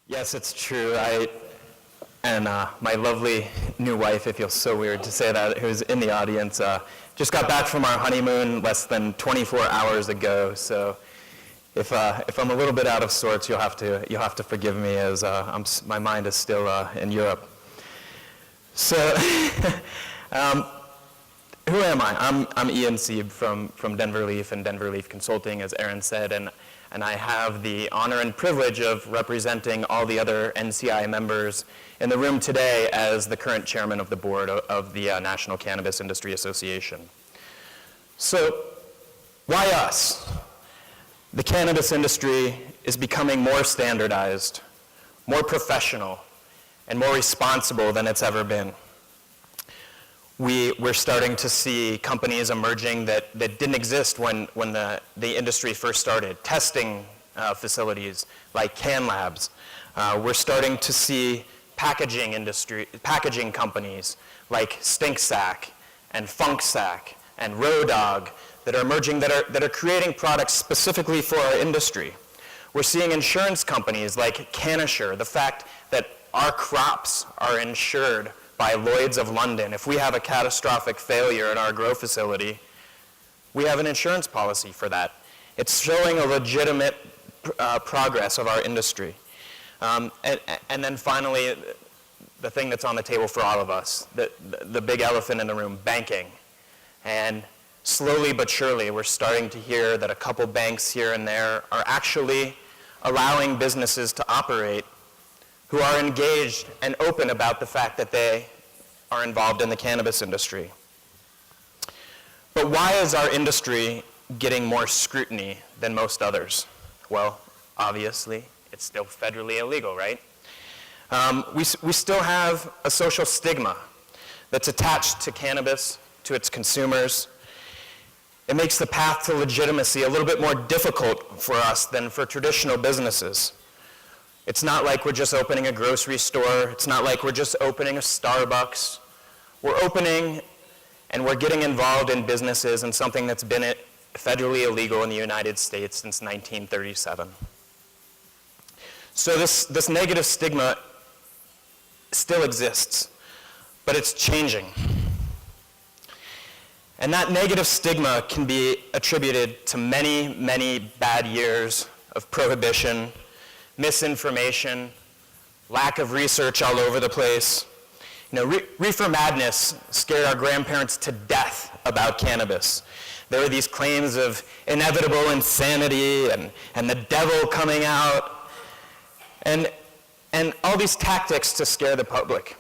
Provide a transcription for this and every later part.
Yes, it's true. My lovely new wife, it feels so weird to say that, who's in the audience, just got back from our honeymoon less than 24 hours ago. So if I'm a little bit out of sorts, you'll have to forgive me, as my mind is still in Europe. So who am I? I'm Ian Seeb from Denver Leaf and Denver Leaf Consulting, as Aaron said, and I have the honor and privilege of representing all the other NCIA members in the room today as the current chairman of the board of the National Cannabis Industry Association. So, why us? The cannabis industry is becoming more standardized, more professional, and more responsible than it's ever been. We're starting to see companies emerging that didn't exist when the industry first started. Testing facilities like Can Labs. We're starting to see packaging companies like Stink Sack and Funk Sack and Road Dog that are emerging that are creating products specifically for our industry. We're seeing insurance companies like Cannassure, the fact that our crops are insured by Lloyd's of London. If we have a catastrophic failure in our grow facility, we have an insurance policy for that. It's showing a legitimate progress of our industry. And then finally, the thing that's on the table for all of us, the big elephant in the room, banking. And slowly but surely, we're starting to hear that a couple banks here and there are actually allowing businesses to operate who are engaged and open about the fact that they are involved in the cannabis industry. But why is our industry getting more scrutiny than most others? Well, obviously, it's still federally illegal, right? We still have a social stigma that's attached to cannabis, to its consumers. It makes the path to legitimacy a little bit more difficult for us than for traditional businesses. It's not like we're just opening a grocery store. It's not like we're just opening a Starbucks. We're opening and we're getting involved in businesses and something that's been federally illegal in the United States since 1937. So this negative stigma still exists, but it's changing. And that negative stigma can be attributed to many, many bad years of prohibition, misinformation, lack of research all over the place. You know, reefer madness scared our grandparents to death about cannabis. There were these claims of inevitable insanity and the devil coming out, and all these tactics to scare the public.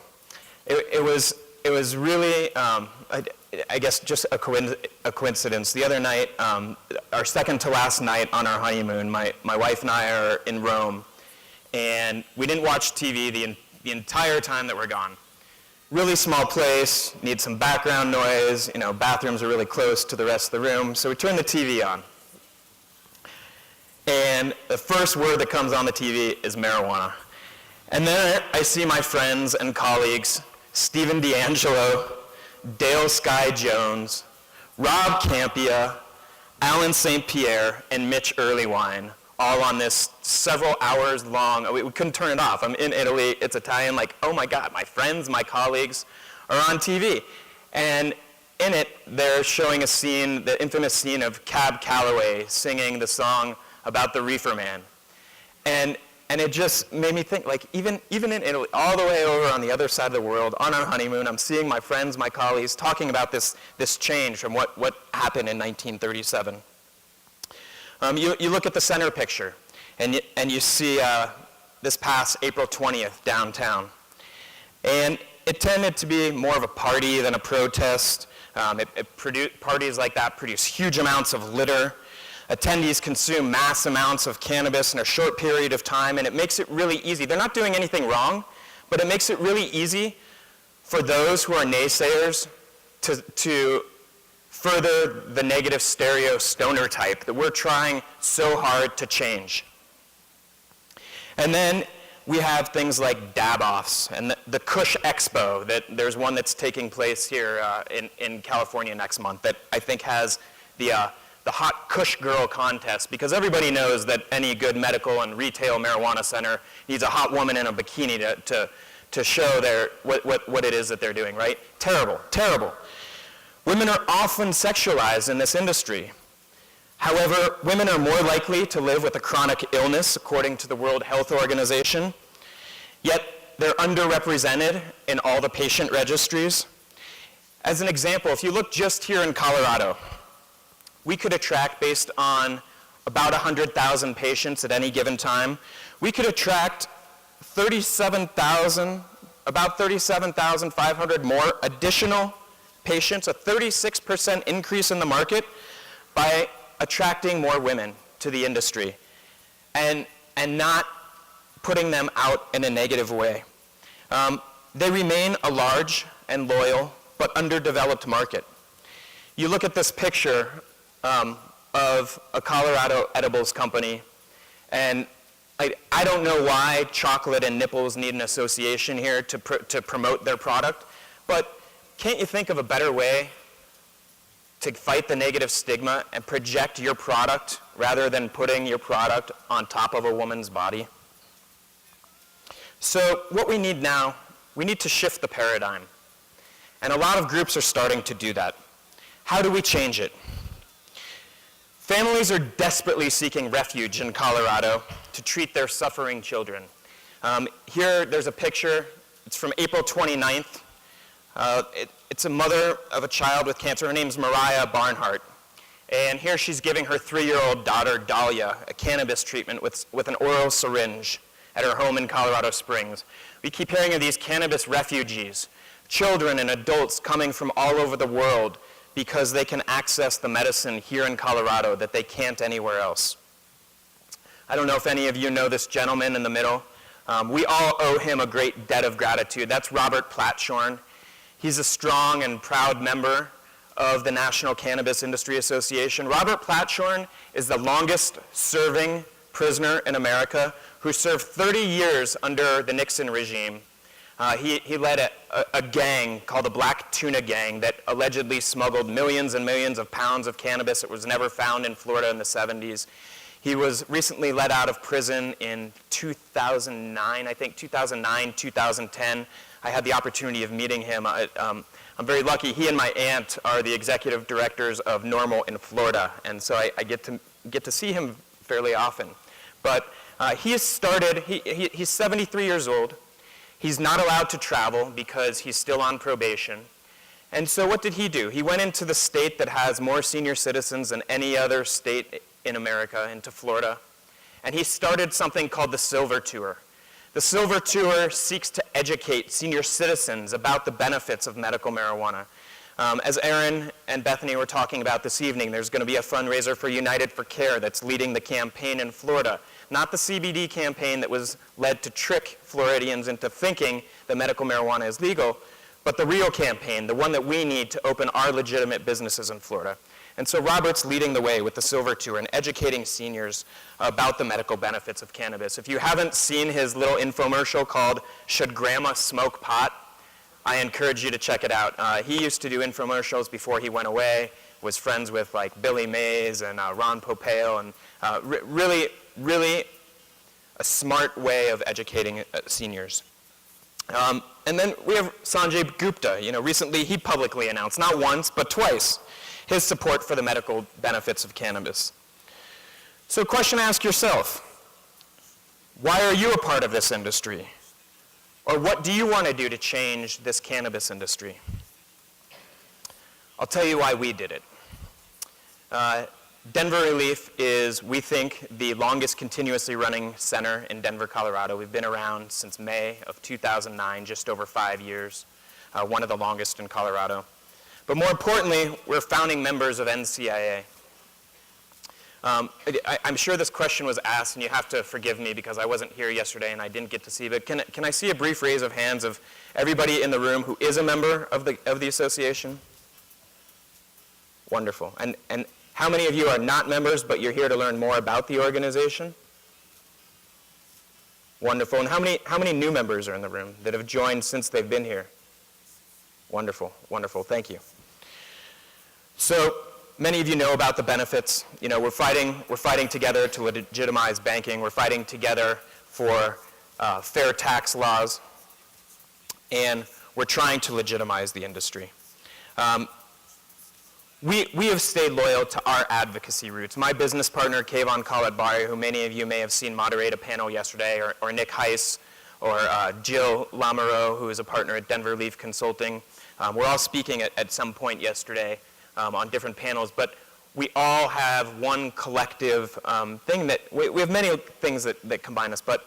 It was really, I guess, just a coincidence. The other night, our second to last night on our honeymoon, my wife and I are in Rome, and we didn't watch TV the entire time that we're gone. Really small place, need some background noise, you know, bathrooms are really close to the rest of the room, so we turn the TV on. And the first word that comes on the TV is marijuana. And then I see my friends and colleagues, Stephen D'Angelo, Dale Sky Jones, Rob Campia, Alan St. Pierre, and Mitch Earlywine, all on this several hours long. We couldn't turn it off. I'm in Italy, it's Italian, like, oh my God, my friends, my colleagues are on TV. And in it, they're showing a scene, the infamous scene of Cab Calloway singing the song about the reefer man. And it just made me think, like, even in Italy, all the way over on the other side of the world, on our honeymoon, I'm seeing my friends, my colleagues, talking about this change from what happened in 1937. You look at the center picture, and you see this past April 20th downtown. And it tended to be more of a party than a protest. Parties like that produce huge amounts of litter. Attendees consume mass amounts of cannabis in a short period of time, and it makes it really easy. They're not doing anything wrong, but it makes it really easy for those who are naysayers to further the negative stereo stoner type that we're trying so hard to change. And then we have things like dab-offs and the Kush Expo. There's one that's taking place here in California next month that I think has the the hot Kush girl contest, because everybody knows that any good medical and retail marijuana center needs a hot woman in a bikini to show what it is that they're doing, right? Terrible, terrible. Women are often sexualized in this industry. However, women are more likely to live with a chronic illness, according to the World Health Organization, yet they're underrepresented in all the patient registries. As an example, if you look just here in Colorado, we could attract, based on about 100,000 patients at any given time, we could attract about 37,500 more additional patients, a 36% increase in the market by attracting more women to the industry and not putting them out in a negative way. They remain a large and loyal but underdeveloped market. You look at this picture of a Colorado edibles company, and I don't know why chocolate and nipples need an association here to promote their product, but can't you think of a better way to fight the negative stigma and project your product rather than putting your product on top of a woman's body? So what we need now, we need to shift the paradigm. And a lot of groups are starting to do that. How do we change it? Families are desperately seeking refuge in Colorado to treat their suffering children. Here, there's a picture. It's from April 29th. It's a mother of a child with cancer. Her name's Mariah Barnhart. And here she's giving her 3-year-old daughter, Dahlia, a cannabis treatment with an oral syringe at her home in Colorado Springs. We keep hearing of these cannabis refugees, children and adults coming from all over the world because they can access the medicine here in Colorado that they can't anywhere else. I don't know if any of you know this gentleman in the middle. We all owe him a great debt of gratitude. That's Robert Platshorn. He's a strong and proud member of the National Cannabis Industry Association. Robert Platshorn is the longest serving prisoner in America who served 30 years under the Nixon regime. He led a gang called the Black Tuna Gang that allegedly smuggled millions and millions of pounds of cannabis that was never found in Florida in the 70s. He was recently let out of prison in 2009, I think 2009, 2010. I had the opportunity of meeting him. I'm very lucky. He and my aunt are the executive directors of NORML in Florida, and so I get to see him fairly often. But he's 73 years old. He's not allowed to travel because he's still on probation. And so what did he do? He went into the state that has more senior citizens than any other state in America, into Florida, and he started something called the Silver Tour. The Silver Tour seeks to educate senior citizens about the benefits of medical marijuana. As Aaron and Bethany were talking about this evening, there's going to be a fundraiser for United for Care that's leading the campaign in Florida. Not the CBD campaign that was led to trick Floridians into thinking that medical marijuana is legal, but the real campaign, the one that we need to open our legitimate businesses in Florida. And so Robert's leading the way with the Silver Tour and educating seniors about the medical benefits of cannabis. If you haven't seen his little infomercial called "Should Grandma Smoke Pot?" I encourage you to check it out. He used to do infomercials before he went away, was friends with like Billy Mays and Ron Popeil, and really a smart way of educating seniors. And then we have Sanjay Gupta. Recently he publicly announced, not once, but twice, his support for the medical benefits of cannabis. So question to ask yourself, why are you a part of this industry? Or what do you want to do to change this cannabis industry? I'll tell you why we did it. Denver Relief is, we think, the longest continuously running center in Denver, Colorado. We've been around since May of 2009, just over 5 years, one of the longest in Colorado. But more importantly, we're founding members of NCIA. I'm sure this question was asked, and you have to forgive me because I wasn't here yesterday and I didn't get to see, but can I see a brief raise of hands of everybody in the room who is a member of the association? Wonderful. And how many of you are not members, but you're here to learn more about the organization? Wonderful. And how many new members are in the room that have joined since they've been here? Wonderful, wonderful. Thank you. So many of you know about the benefits. You know, we're fighting together to legitimize banking. We're fighting together for fair tax laws, and we're trying to legitimize the industry. We have stayed loyal to our advocacy roots. My business partner, Kayvon Khaled-Bari, who many of you may have seen moderate a panel yesterday, or Nick Heiss, or Jill Lamoureux, who is a partner at Denver Leaf Consulting. We're all speaking at some point yesterday on different panels, but we all have one collective thing that, we have many things that combine us, but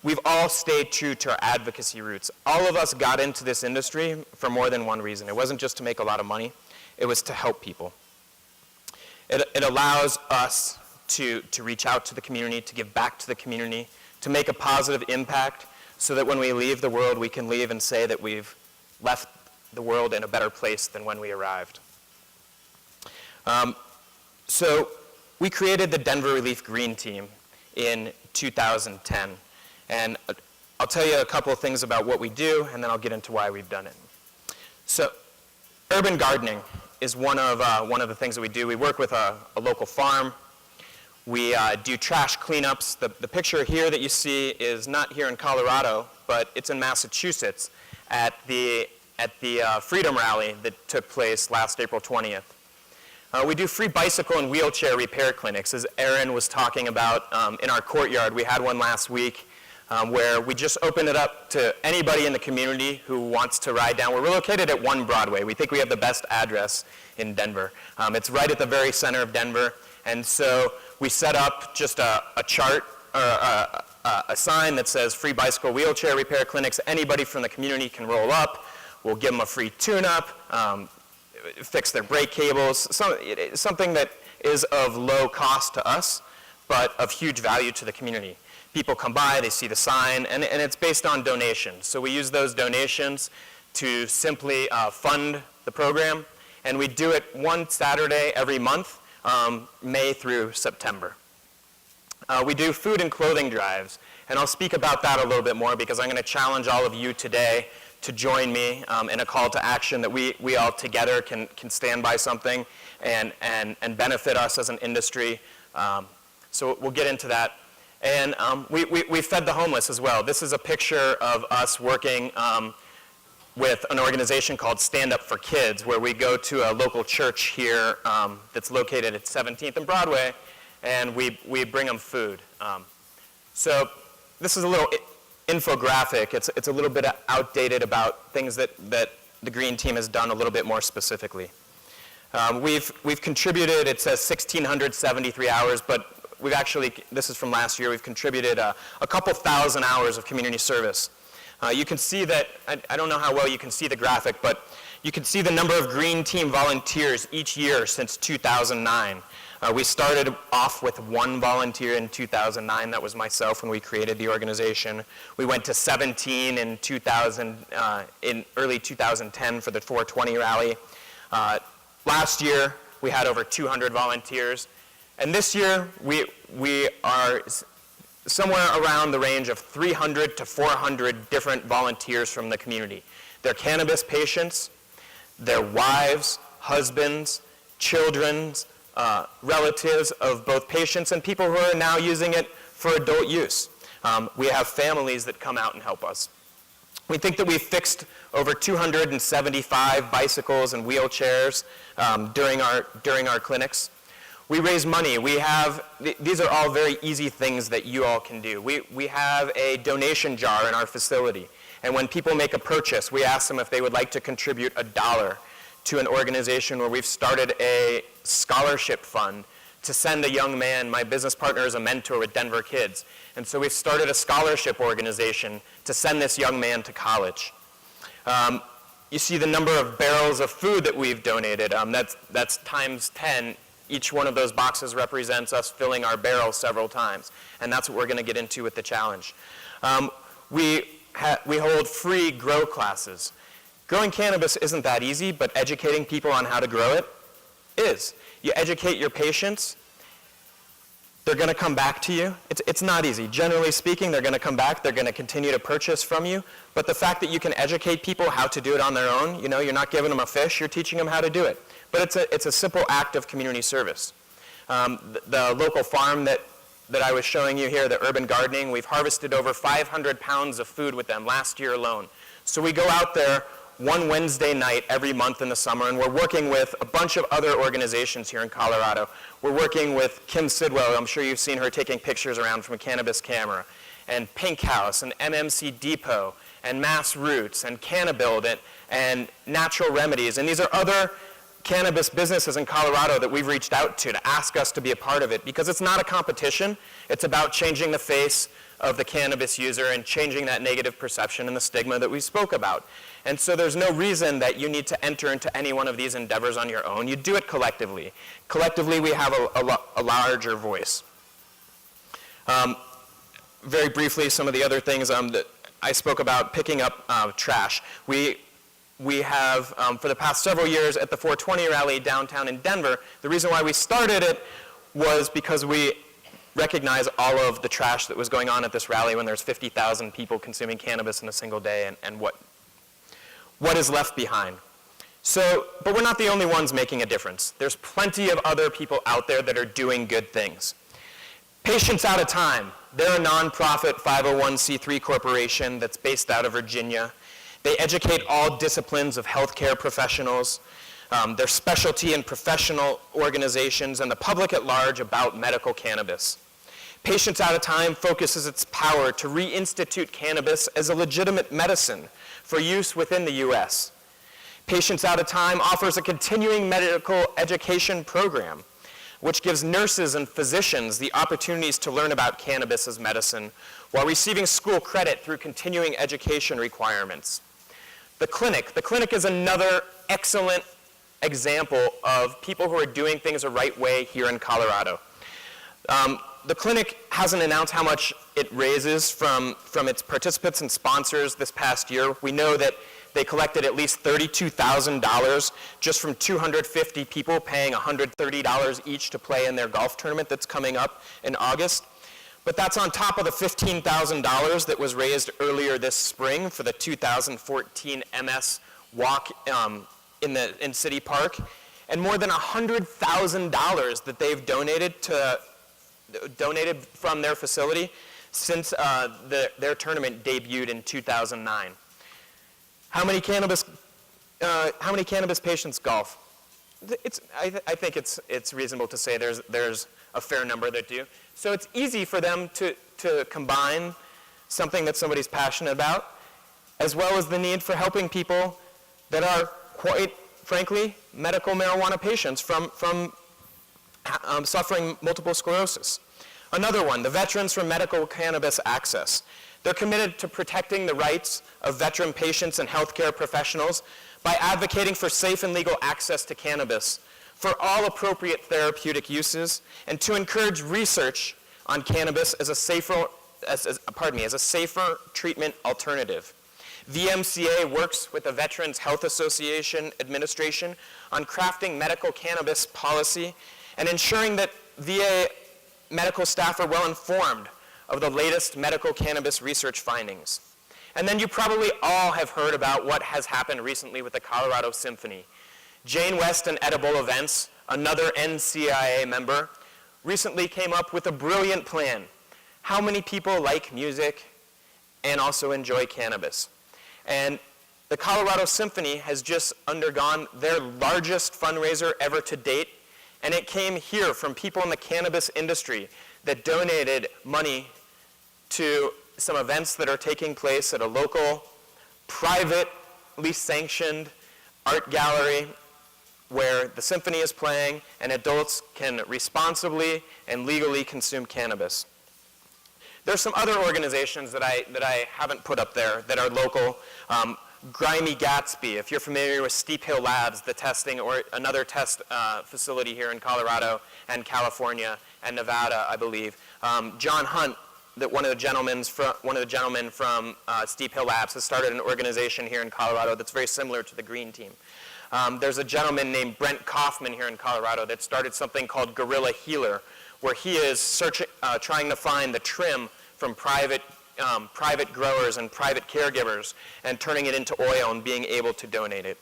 we've all stayed true to our advocacy roots. All of us got into this industry for more than one reason. It wasn't just to make a lot of money. It was to help people. It allows us to reach out to the community, to give back to the community, to make a positive impact so that when we leave the world, we can leave and say that we've left the world in a better place than when we arrived. So we created the Denver Relief Green Team in 2010. And I'll tell you a couple of things about what we do, and then I'll get into why we've done it. So urban gardening is one of the things that we do. We work with a local farm. We do trash cleanups. The picture here that you see is not here in Colorado, but it's in Massachusetts at the Freedom Rally that took place last April 20th. We do free bicycle and wheelchair repair clinics, as Aaron was talking about in our courtyard. We had one last week where we just opened it up to anybody in the community who wants to ride down. We're located at 1 Broadway. We think we have the best address in Denver. It's right at the very center of Denver, and so we set up just a chart, or a sign that says free bicycle wheelchair repair clinics. Anybody from the community can roll up. We'll give them a free tune-up, fix their brake cables, something that is of low cost to us, but of huge value to the community. People come by, they see the sign, and it's based on donations. So we use those donations to simply fund the program, and we do it one Saturday every month, May through September. We do food and clothing drives, and I'll speak about that a little bit more because I'm going to challenge all of you today to join me in a call to action that we all together can stand by something and benefit us as an industry. So we'll get into that. And we fed the homeless as well. This is a picture of us working with an organization called Stand Up for Kids, where we go to a local church here that's located at 17th and Broadway, and we bring them food. So this is a little infographic. It's a little bit outdated about things that the Green Team has done a little bit more specifically. We've contributed, it says 1,673 hours, but we've actually, this is from last year, we've contributed a couple thousand hours of community service. You can see that, I don't know how well you can see the graphic, but you can see the number of Green Team volunteers each year since 2009. We started off with 1 volunteer in 2009. That was myself when we created the organization. We went to 17 in early 2010 for the 420 rally. Last year, we had over 200 volunteers. And this year, we are somewhere around the range of 300 to 400 different volunteers from the community. They're cannabis patients, their wives, husbands, children, relatives of both patients and people who are now using it for adult use. We have families that come out and help us. We think that we've fixed over 275 bicycles and wheelchairs during our clinics. We raise money. These are all very easy things that you all can do. We have a donation jar in our facility. And when people make a purchase, we ask them if they would like to contribute $1 to an organization where we've started a scholarship fund to send a young man. My business partner is a mentor with Denver Kids. And so we've started a scholarship organization to send this young man to college. You see the number of barrels of food that we've donated. That's times 10. Each one of those boxes represents us filling our barrels several times. And that's what we're going to get into with the challenge. We hold free grow classes. Growing cannabis isn't that easy, but educating people on how to grow it is. You educate your patients, they're going to come back to you. It's not easy. Generally speaking, they're going to come back. They're going to continue to purchase from you. But the fact that you can educate people how to do it on their own, you're not giving them a fish, you're teaching them how to do it. But it's a simple act of community service. The local farm that I was showing you here, the urban gardening, we've harvested over 500 pounds of food with them last year alone. So we go out there one Wednesday night every month in the summer, and we're working with a bunch of other organizations here in Colorado. We're working with Kim Sidwell. I'm sure you've seen her taking pictures around from a Cannabis camera, and Pink House, and MMC Depot, and Mass Roots, and Cannabuild, and Natural Remedies. And these are other cannabis businesses in Colorado that we've reached out to ask us to be a part of it, because it's not a competition. It's about changing the face of the cannabis user and changing that negative perception and the stigma that we spoke about. And so there's no reason that you need to enter into any one of these endeavors on your own. You do it collectively. Collectively, we have a larger voice. Very briefly, some of the other things that I spoke about, picking up trash. We have, for the past several years at the 420 rally downtown in Denver, the reason why we started it was because we recognize all of the trash that was going on at this rally when there's 50,000 people consuming cannabis in a single day, and what is left behind. So, but we're not the only ones making a difference. There's plenty of other people out there that are doing good things. Patients Out of Time, they're a nonprofit 501c3 corporation that's based out of Virginia. They educate all disciplines of healthcare professionals, their specialty and professional organizations, and the public at large about medical cannabis. Patients Out of Time focuses its power to reinstitute cannabis as a legitimate medicine for use within the U.S. Patients Out of Time offers a continuing medical education program, which gives nurses and physicians the opportunities to learn about cannabis as medicine while receiving school credit through continuing education requirements. The clinic is another excellent example of people who are doing things the right way here in Colorado. The clinic hasn't announced how much it raises from its participants and sponsors this past year. We know that they collected at least $32,000 just from 250 people paying $130 each to play in their golf tournament that's coming up in August. But that's on top of the $15,000 that was raised earlier this spring for the 2014 MS Walk in City Park, and more than $100,000 that they've donated from their facility since their tournament debuted in 2009. How many cannabis patients golf? I think it's reasonable to say there's a fair number that do. So it's easy for them to combine something that somebody's passionate about, as well as the need for helping people that are, quite frankly, medical marijuana patients from suffering multiple sclerosis. Another one, the Veterans for Medical Cannabis Access. They're committed to protecting the rights of veteran patients and healthcare professionals by advocating for safe and legal access to cannabis for all appropriate therapeutic uses, and to encourage research on cannabis as a safer treatment alternative. VMCA works with the Veterans Health Association Administration on crafting medical cannabis policy and ensuring that VA medical staff are well informed of the latest medical cannabis research findings. And then you probably all have heard about what has happened recently with the Colorado Symphony. Jane West and Edible Events, another NCIA member, recently came up with a brilliant plan. How many people like music and also enjoy cannabis? And the Colorado Symphony has just undergone their largest fundraiser ever to date, and it came here from people in the cannabis industry that donated money to some events that are taking place at a local, privately sanctioned art gallery where the symphony is playing and adults can responsibly and legally consume cannabis. There's some other organizations that I haven't put up there that are local. Grimy Gatsby, if you're familiar with Steep Hill Labs, the testing, or another test facility here in Colorado and California and Nevada, I believe. John Hunt, one of the gentlemen from Steep Hill Labs, has started an organization here in Colorado that's very similar to the Green Team. There's a gentleman named Brent Kaufman here in Colorado that started something called Guerrilla Healer, where he is trying to find the trim from private growers and private caregivers and turning it into oil and being able to donate it.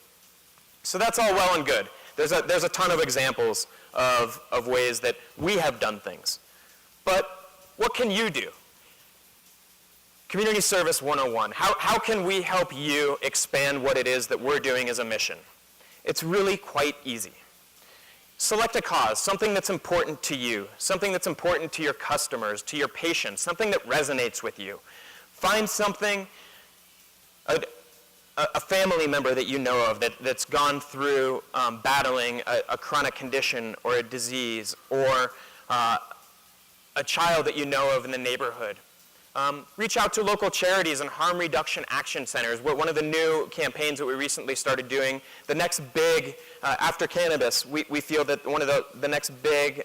So that's all well and good. There's a ton of examples of ways that we have done things. But what can you do? Community Service 101. How can we help you expand what it is that we're doing as a mission? It's really quite easy. Select a cause, something that's important to you, something that's important to your customers, to your patients, something that resonates with you. Find something, a family member that you know of that's gone through battling a chronic condition or a disease, or a child that you know of in the neighborhood. Reach out to local charities and harm reduction action centers. One of the new campaigns that we recently started doing, the next big, after cannabis, we feel that one of the next big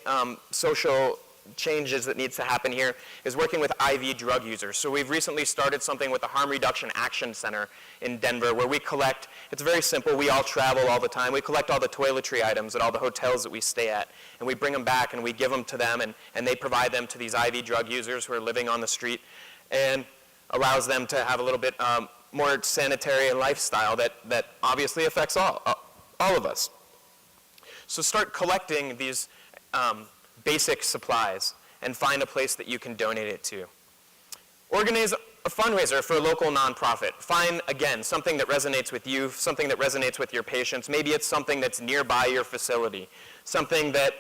social changes that needs to happen here is working with IV drug users. So we've recently started something with the Harm Reduction Action Center in Denver, where we collect, it's very simple, we all travel all the time, we collect all the toiletry items at all the hotels that we stay at, and we bring them back and we give them to them, and they provide them to these IV drug users who are living on the street, and allows them to have a little bit more sanitary lifestyle that obviously affects all of us. So start collecting these basic supplies and find a place that you can donate it to. Organize a fundraiser for a local nonprofit. Find, again, something that resonates with you, something that resonates with your patients. Maybe it's something that's nearby your facility, something that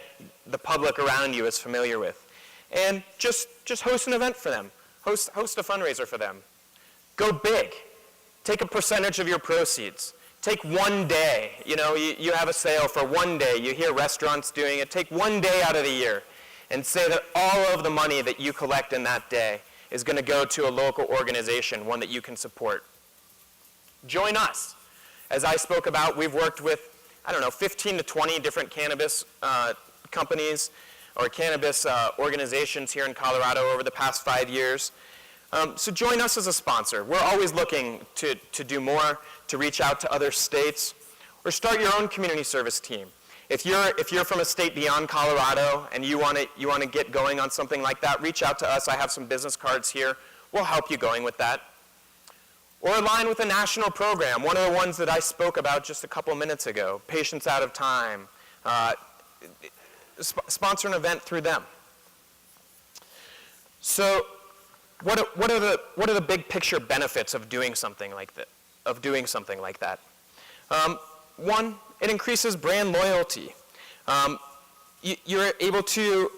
the public around you is familiar with. And just host an event for them. Host a fundraiser for them. Go big. Take a percentage of your proceeds. Take one day. You know, you have a sale for one day. You hear restaurants doing it. Take one day out of the year and say that all of the money that you collect in that day is going to go to a local organization, one that you can support. Join us. As I spoke about, we've worked with, 15 to 20 different cannabis companies or cannabis organizations here in Colorado over the past 5 years. So join us as a sponsor. We're always looking to do more, to reach out to other states, or start your own community service team. If you're from a state beyond Colorado and you want to get going on something like that, reach out to us. I have some business cards here. We'll help you going with that. Or align with a national program, one of the ones that I spoke about just a couple minutes ago, Patients Out of Time. Sponsor an event through them. So what are the big picture benefits of doing something like that? One, it increases brand loyalty. You're able to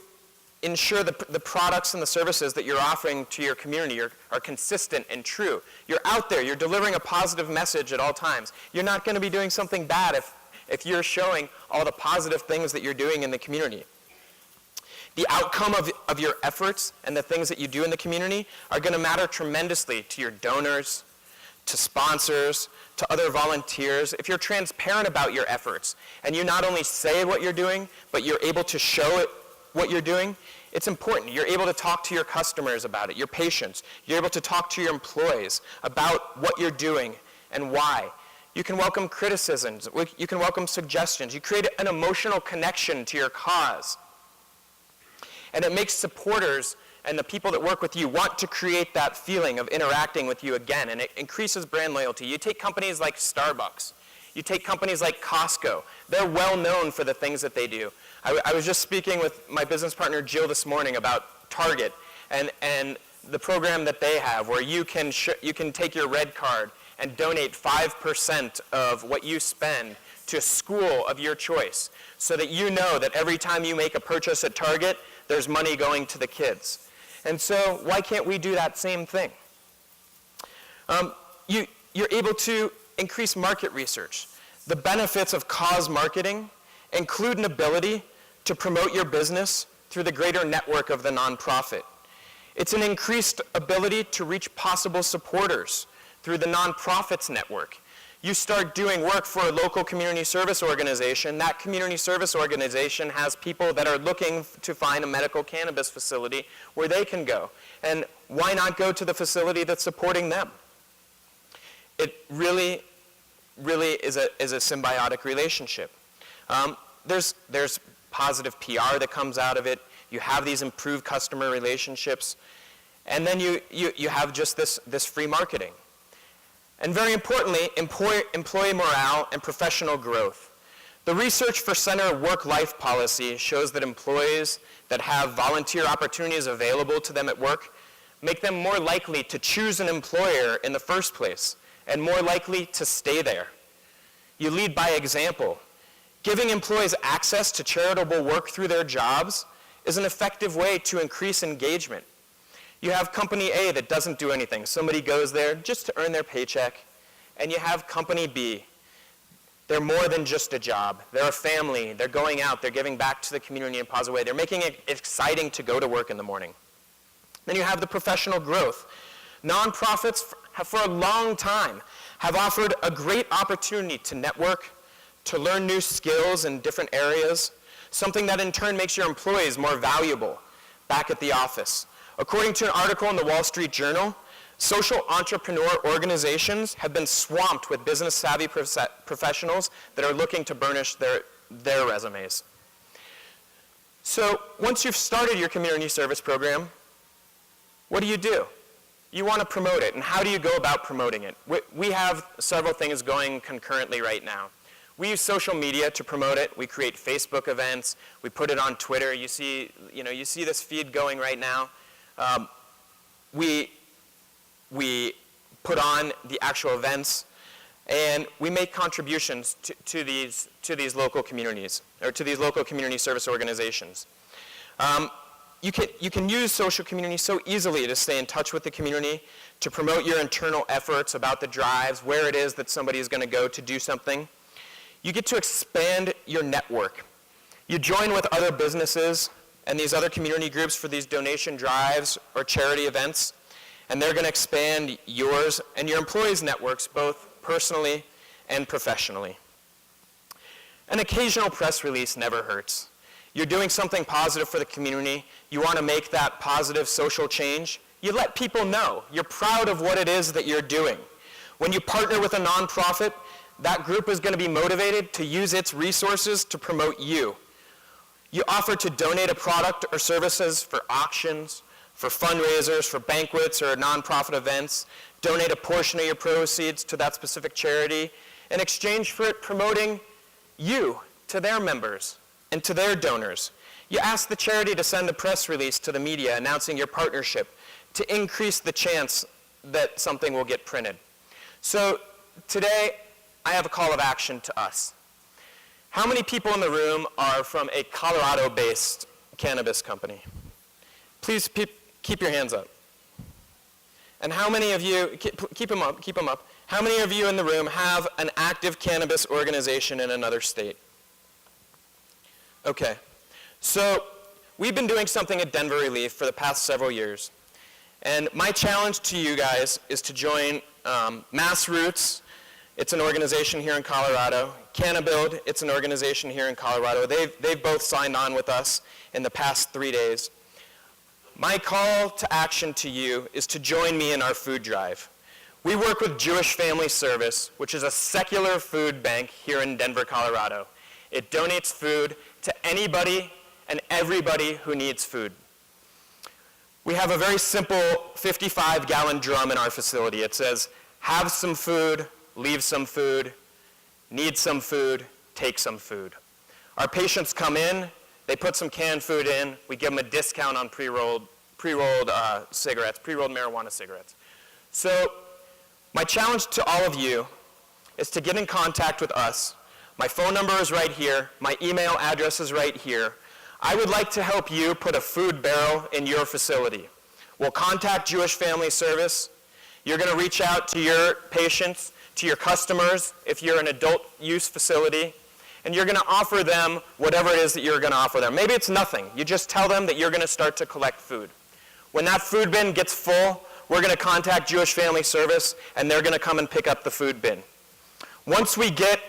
ensure the products and the services that you're offering to your community are consistent and true. You're out there, you're delivering a positive message at all times. You're not going to be doing something bad if you're showing all the positive things that you're doing in the community. The outcome of your efforts and the things that you do in the community are going to matter tremendously to your donors, to sponsors, to other volunteers. If you're transparent about your efforts and you not only say what you're doing, but you're able to show it, what you're doing, it's important. You're able to talk to your customers about it, your patients. You're able to talk to your employees about what you're doing and why. You can welcome criticisms. You can welcome suggestions. You create an emotional connection to your cause. And it makes supporters and the people that work with you want to create that feeling of interacting with you again, and it increases brand loyalty. You take companies like Starbucks. You take companies like Costco. They're well known for the things that they do. I was just speaking with my business partner Jill this morning about Target and the program that they have, where you can take your red card and donate 5% of what you spend to a school of your choice, so that you know that every time you make a purchase at Target, there's money going to the kids. And so why can't we do that same thing? You're able to increase market research. The benefits of cause marketing include an ability to promote your business through the greater network of the nonprofit. It's an increased ability to reach possible supporters through the nonprofits network. You start doing work for a local community service organization. That community service organization has people that are looking to find a medical cannabis facility where they can go. And why not go to the facility that's supporting them? It really is a symbiotic relationship. There's positive PR that comes out of it. you have these improved customer relationships, and then you have just this free marketing. And very importantly, employee morale and professional growth. The research for center work-life policy shows that employees that have volunteer opportunities available to them at work make them more likely to choose an employer in the first place and more likely to stay there. You lead by example. Giving employees access to charitable work through their jobs is an effective way to increase engagement. You have company A that doesn't do anything. Somebody goes there just to earn their paycheck. And you have company B. They're more than just a job. They're a family. They're going out. They're giving back to the community in a positive way. They're making it exciting to go to work in the morning. Then you have the professional growth. Nonprofits, for a long time, have offered a great opportunity to network, to learn new skills in different areas, something that in turn makes your employees more valuable back at the office. According to an article in the Wall Street Journal, social entrepreneur organizations have been swamped with business-savvy professionals that are looking to burnish their resumes. So once you've started your community service program, what do? You want to promote it, and how do you go about promoting it? We have several things going concurrently right now. We use social media to promote it. We create Facebook events. We put it on Twitter. You see this feed going right now. We put on the actual events, and we make contributions to these local communities, or to these local community service organizations. You can use social community so easily to stay in touch with the community, to promote your internal efforts about the drives, where it is that somebody is going to go to do something. You get to expand your network. You join with other businesses and these other community groups for these donation drives or charity events, and they're going to expand yours and your employees' networks, both personally and professionally. An occasional press release never hurts. You're doing something positive for the community. You want to make that positive social change. You let people know. You're proud of what it is that you're doing. When you partner with a nonprofit, that group is going to be motivated to use its resources to promote you. You offer to donate a product or services for auctions, for fundraisers, for banquets or nonprofit events. Donate a portion of your proceeds to that specific charity in exchange for it promoting you to their members and to their donors. You ask the charity to send a press release to the media announcing your partnership to increase the chance that something will get printed. So today, I have a call of action to us. How many people in the room are from a Colorado-based cannabis company? Please keep your hands up. And how many of you, keep them up. How many of you in the room have an active cannabis organization in another state? Okay. So we've been doing something at Denver Relief for the past several years. And my challenge to you guys is to join Mass Roots. It's an organization here in Colorado. Cannabuild, it's an organization here in Colorado. They've both signed on with us in the past 3 days. My call to action to you is to join me in our food drive. We work with Jewish Family Service, which is a secular food bank here in Denver, Colorado. It donates food to anybody and everybody who needs food. We have a very simple 55-gallon drum in our facility. It says, have some food, leave some food, need some food, take some food. Our patients come in, they put some canned food in, we give them a discount on pre-rolled cigarettes, pre-rolled marijuana cigarettes. So my challenge to all of you is to get in contact with us. My phone number is right here, my email address is right here. I would like to help you put a food barrel in your facility. We'll contact Jewish Family Service. You're going to reach out to your patients, to your customers, if you're an adult use facility, and you're going to offer them whatever it is that you're going to offer them. Maybe it's nothing. You just tell them that you're going to start to collect food. When that food bin gets full, we're going to contact Jewish Family Service, and they're going to come and pick up the food bin. Once we get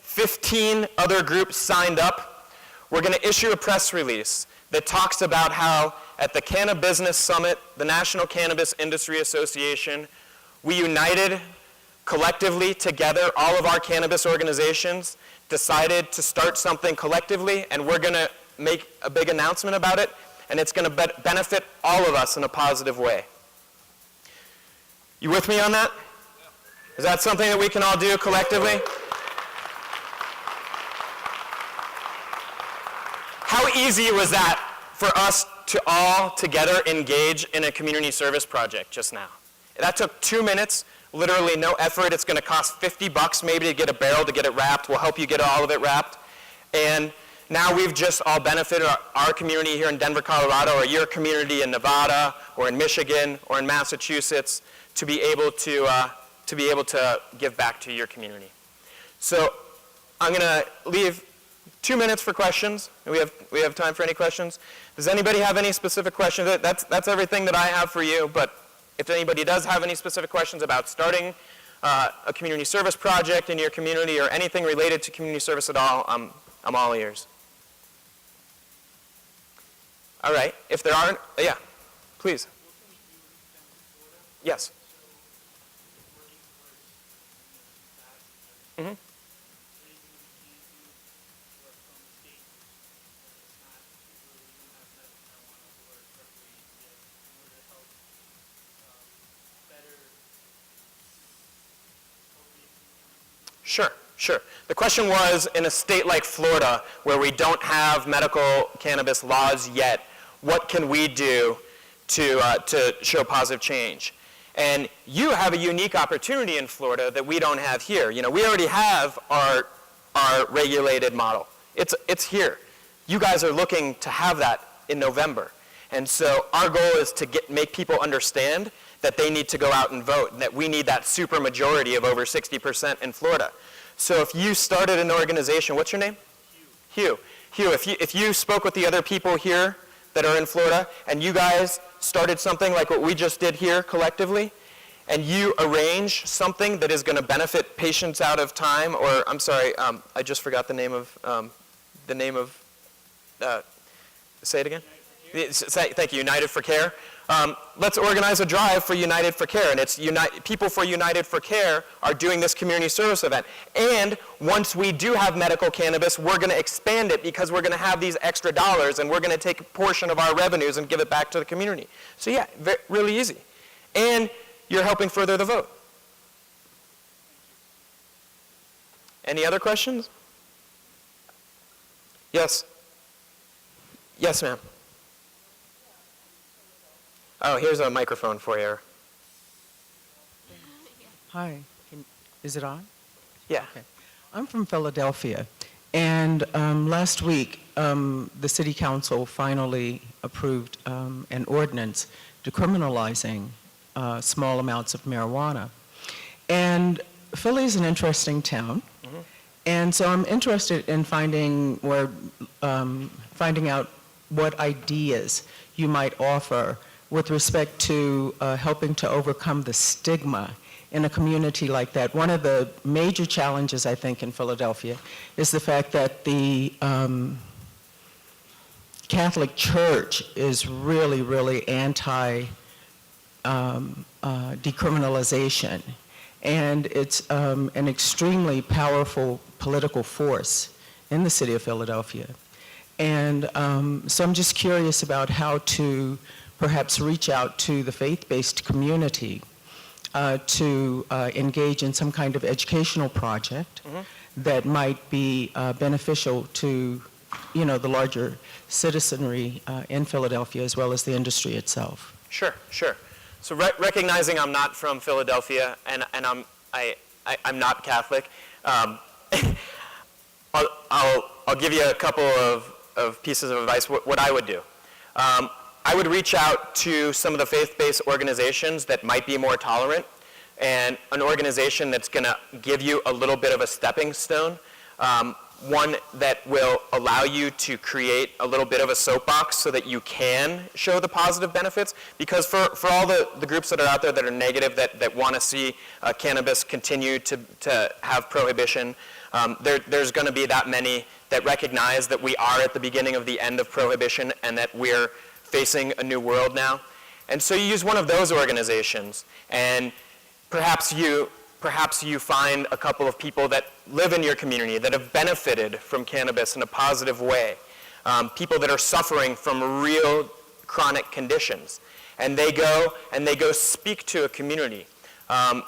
15 other groups signed up, we're going to issue a press release that talks about how at the Cannabis Summit, the National Cannabis Industry Association, we united collectively together, all of our cannabis organizations decided to start something collectively, and we're going to make a big announcement about it, and it's going to benefit all of us in a positive way. You with me on that? Is that something that we can all do collectively? How easy was that for us to all together engage in a community service project just now? That took 2 minutes, literally no effort. It's going to cost $50 maybe to get a barrel, to get it wrapped. We'll help you get all of it wrapped. And now we've just all benefited our community here in Denver, Colorado, or your community in Nevada, or in Michigan, or in Massachusetts, to be able to give back to your community. So I'm going to leave 2 minutes for questions. We have time for any questions. Does anybody have any specific questions? That's everything that I have for you, but if anybody does have any specific questions about starting a community service project in your community or anything related to community service at all, I'm all ears. All right, if there aren't, yeah, please. Yes. Mm-hmm. Sure. The question was, in a state like Florida, where we don't have medical cannabis laws yet, what can we do to show positive change? And you have a unique opportunity in Florida that we don't have here. You know, we already have our regulated model. It's here. You guys are looking to have that in November. And so our goal is to make people understand that they need to go out and vote, and that we need that super majority of over 60% in Florida. So if you started an organization, what's your name? Hugh. Hugh, if you spoke with the other people here that are in Florida, and you guys started something like what we just did here collectively, and you arrange something that is going to benefit patients out of time, or I'm sorry, I just forgot the name of, say it again? Thank you, United for Care. Let's organize a drive for United for Care, and it's People for United for Care are doing this community service event. And once we do have medical cannabis, we're going to expand it because we're going to have these extra dollars, and we're going to take a portion of our revenues and give it back to the community. So yeah, really easy. And you're helping further the vote. Any other questions? Yes. Yes, ma'am. Oh, here's a microphone for you. Hi, is it on? Yeah. Okay. I'm from Philadelphia, and last week the City Council finally approved an ordinance decriminalizing small amounts of marijuana. And Philly is an interesting town, and so I'm interested in finding out what ideas you might offer with respect to helping to overcome the stigma in a community like that. One of the major challenges, I think, in Philadelphia is the fact that the Catholic Church is really, really anti-decriminalization. And it's an extremely powerful political force in the city of Philadelphia. And so I'm just curious about how to perhaps reach out to the faith-based community to engage in some kind of educational project that might be beneficial to, the larger citizenry in Philadelphia as well as the industry itself. Sure. So recognizing I'm not from Philadelphia and I'm not Catholic, I'll give you a couple of pieces of advice. What I would do. I would reach out to some of the faith-based organizations that might be more tolerant, and an organization that's going to give you a little bit of a stepping stone, one that will allow you to create a little bit of a soapbox so that you can show the positive benefits. Because for all the groups that are out there that are negative, that want to see cannabis continue to have prohibition, there's going to be that many that recognize that we are at the beginning of the end of prohibition and that we're facing a new world now. And so you use one of those organizations, and perhaps you find a couple of people that live in your community that have benefited from cannabis in a positive way, people that are suffering from real chronic conditions. And they go speak to a community. I'm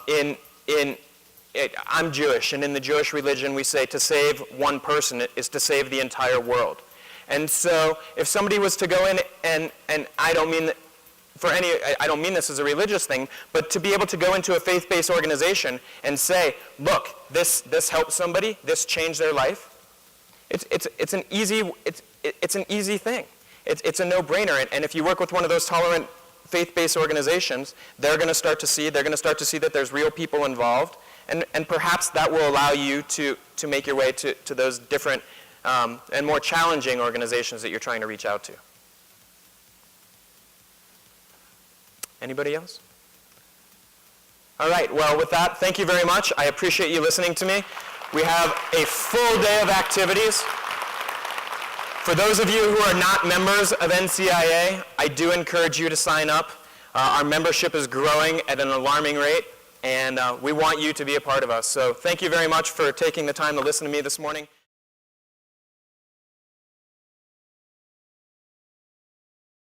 Jewish, and in the Jewish religion we say to save one person is to save the entire world. And so if somebody was to go in, and I don't mean this as a religious thing, but to be able to go into a faith-based organization and say, look, this helped somebody, this changed their life, it's an easy thing. It's a no-brainer. And if you work with one of those tolerant faith-based organizations, they're going to start to see that there's real people involved, and perhaps that will allow you to make your way to those different and more challenging organizations that you're trying to reach out to. Anybody else? All right, well, with that, thank you very much. I appreciate you listening to me. We have a full day of activities. For those of you who are not members of NCIA, I do encourage you to sign up. Our membership is growing at an alarming rate, and we want you to be a part of us. So thank you very much for taking the time to listen to me this morning.